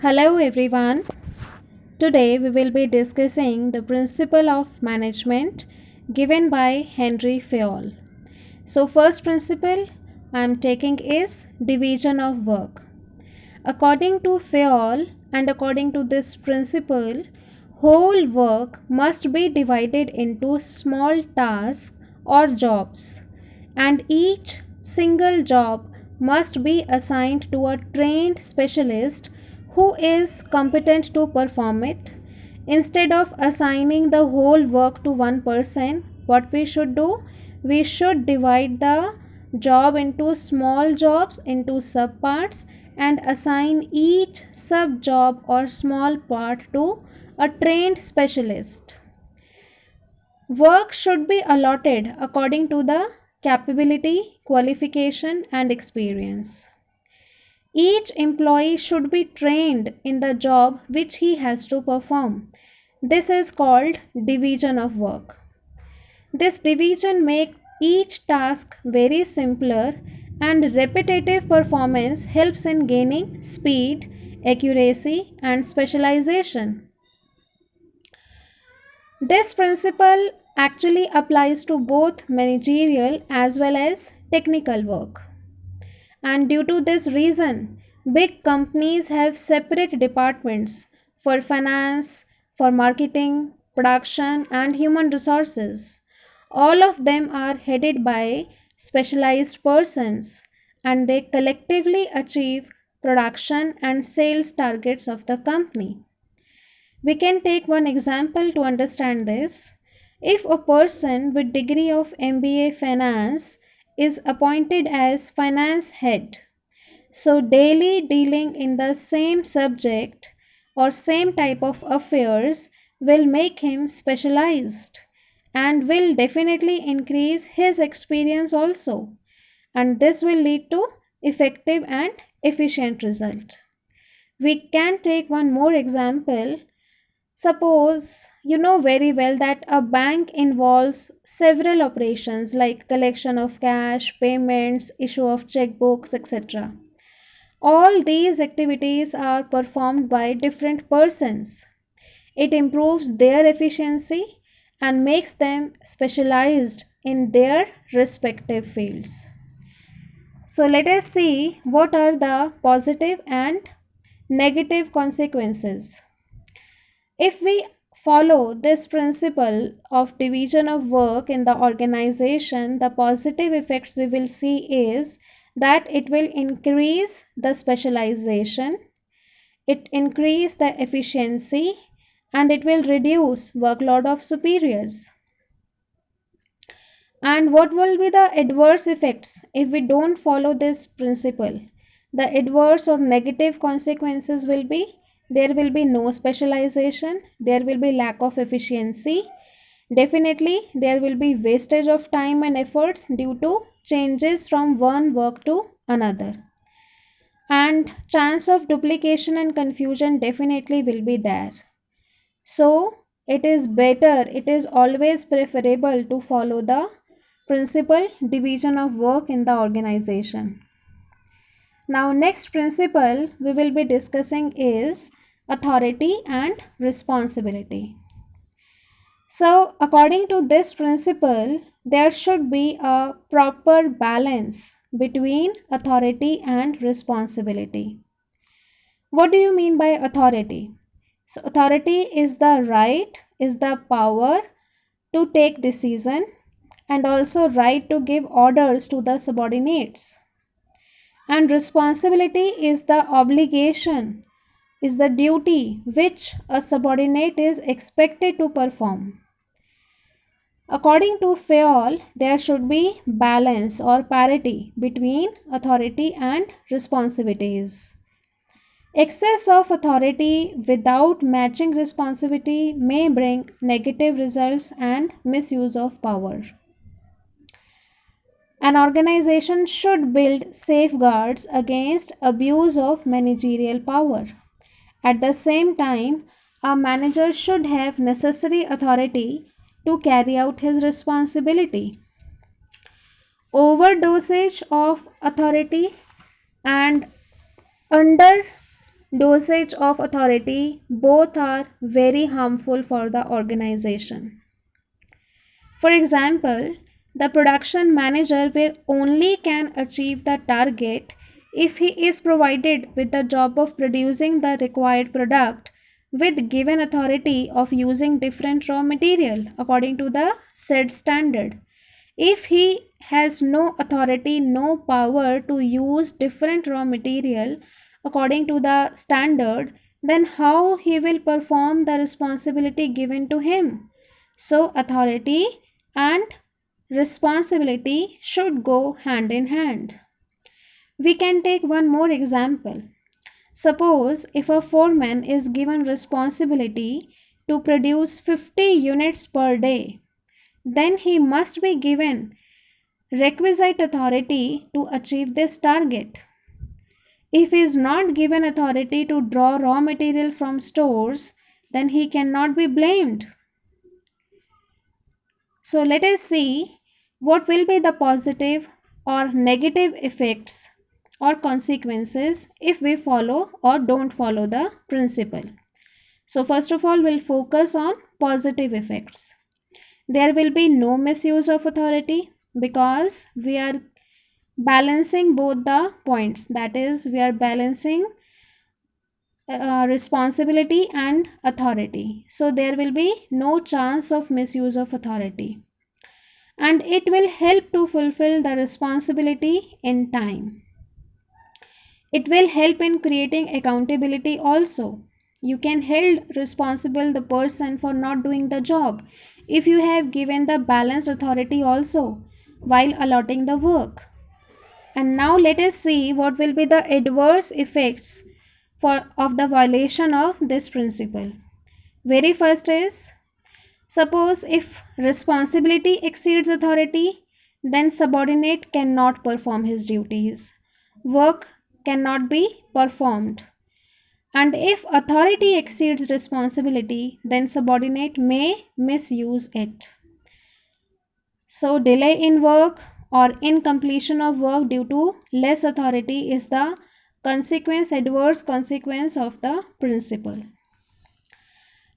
Hello everyone. Today we will be discussing the principle of management given by Henry Fayol. So first principle I am taking is division of work. According to Fayol and according to this principle, whole work must be divided into small tasks or jobs, and each single job must be assigned to a trained specialist who is competent to perform it. Instead of assigning the whole work to one person, what we should do? We should divide the job into small jobs into subparts and assign each sub job or small part to a trained specialist. Work should be allotted according to the capability, qualification, and experience. Each employee should be trained in the job which he has to perform. This is called division of work. This division makes each task very simpler, and repetitive performance helps in gaining speed, accuracy, and specialization. This principle actually applies to both managerial as well as technical work. And due to this reason, big companies have separate departments for finance, for marketing, production, and human resources. All of them are headed by specialized persons, and they collectively achieve production and sales targets of the company. We can take one example to understand this. If a person with degree of MBA finance is appointed as finance head, so daily dealing in the same subject or same type of affairs will make him specialized and will definitely increase his experience also, and this will lead to effective and efficient result. We can take one more example. Suppose you know very well that a bank involves several operations like collection of cash, payments, issue of checkbooks, etc. All these activities are performed by different persons. It improves their efficiency and makes them specialized in their respective fields. So let us see what are the positive and negative consequences. If we follow this principle of division of work in the organization, the positive effects we will see is that it will increase the specialization, it increase the efficiency, and it will reduce workload of superiors. And what will be the adverse effects if we don't follow this principle? The adverse or negative consequences will be there will be no specialization, there will be lack of efficiency, definitely there will be wastage of time and efforts due to changes from one work to another, and chance of duplication and confusion definitely will be there. So it is better, it is always preferable to follow the principle division of work in the organization. Now next principle we will be discussing is authority and responsibility. So according to this principle, there should be a proper balance between authority and responsibility. What do you mean by authority? So authority is the right, is the power to take decision, and also right to give orders to the subordinates. And responsibility is the obligation, is the duty which a subordinate is expected to perform. According to Fayol, there should be balance or parity between authority and responsibilities. Excess of authority without matching responsibility may bring negative results and misuse of power. An organization should build safeguards against abuse of managerial power. At the same time, a manager should have necessary authority to carry out his responsibility. Overdosage of authority and under dosage of authority, both are very harmful for the organization. For example, the production manager will only can achieve the target if he is provided with the job of producing the required product with given authority of using different raw material according to the said standard. If he has no authority, no power to use different raw material according to the standard, then how he will perform the responsibility given to him? So authority and responsibility should go hand in hand. We can take one more example. Suppose if a foreman is given responsibility to produce 50 units per day, then he must be given requisite authority to achieve this target. If he is not given authority to draw raw material from stores, then he cannot be blamed. So let us see what will be the positive or negative effects or consequences if we follow or don't follow the principle. So first of all, we'll focus on positive effects. There will be no misuse of authority because we are balancing both the points. That is, we are balancing responsibility and authority. So there will be no chance of misuse of authority. And it will help to fulfill the responsibility in time. It will help in creating accountability also. You can hold responsible the person for not doing the job if you have given the balanced authority also while allotting the work. And now let us see what will be the adverse effects of the violation of this principle. Very first is, suppose if responsibility exceeds authority, then subordinate cannot perform his duties. Work cannot be performed. And if authority exceeds responsibility, then subordinate may misuse it. So delay in work or incompletion of work due to less authority is the adverse consequence of the principle.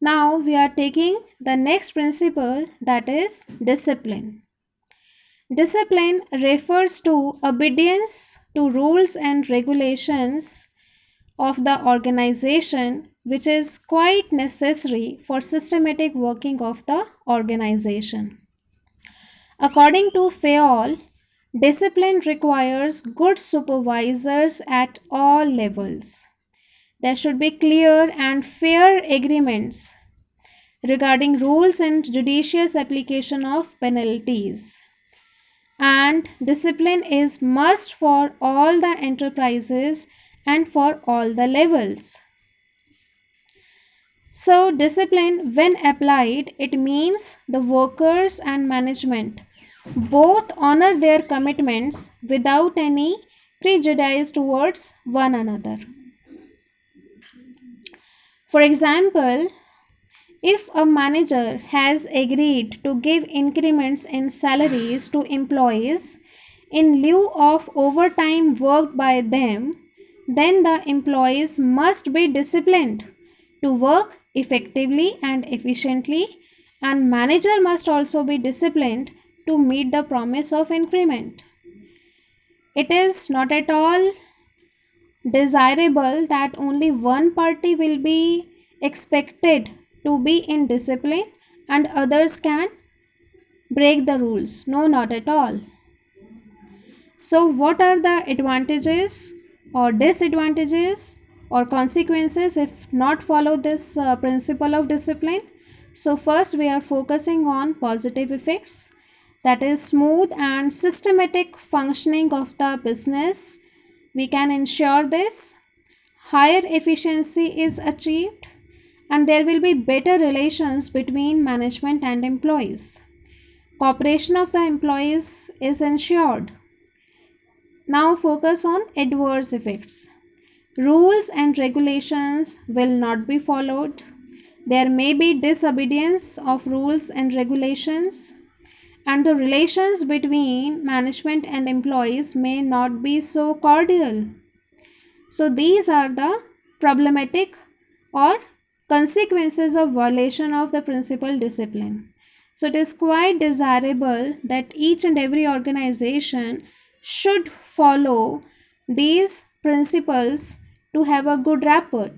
Now we are taking the next principle, that is discipline. Discipline refers to obedience to rules and regulations of the organization, which is quite necessary for systematic working of the organization. According to Fayol, discipline requires good supervisors at all levels. There should be clear and fair agreements regarding rules and judicious application of penalties. And discipline is must for all the enterprises and for all the levels. So discipline, when applied, it means the workers and management both honor their commitments without any prejudice towards one another. For example, if a manager has agreed to give increments in salaries to employees in lieu of overtime worked by them, then the employees must be disciplined to work effectively and efficiently, and manager must also be disciplined to meet the promise of increment. It is not at all desirable that only one party will be expected to be in discipline and others can break the rules. No, not at all. So what are the advantages or disadvantages or consequences if not follow this principle of discipline? So first we are focusing on positive effects, that is smooth and systematic functioning of the business. We can ensure this. Higher efficiency is achieved and there will be better relations between management and employees. Cooperation of the employees is ensured. Now focus on adverse effects. Rules and regulations will not be followed. There may be disobedience of rules and regulations, and the relations between management and employees may not be so cordial. So these are the problematic or consequences of violation of the principal discipline. So it is quite desirable that each and every organization should follow these principles to have a good rapport.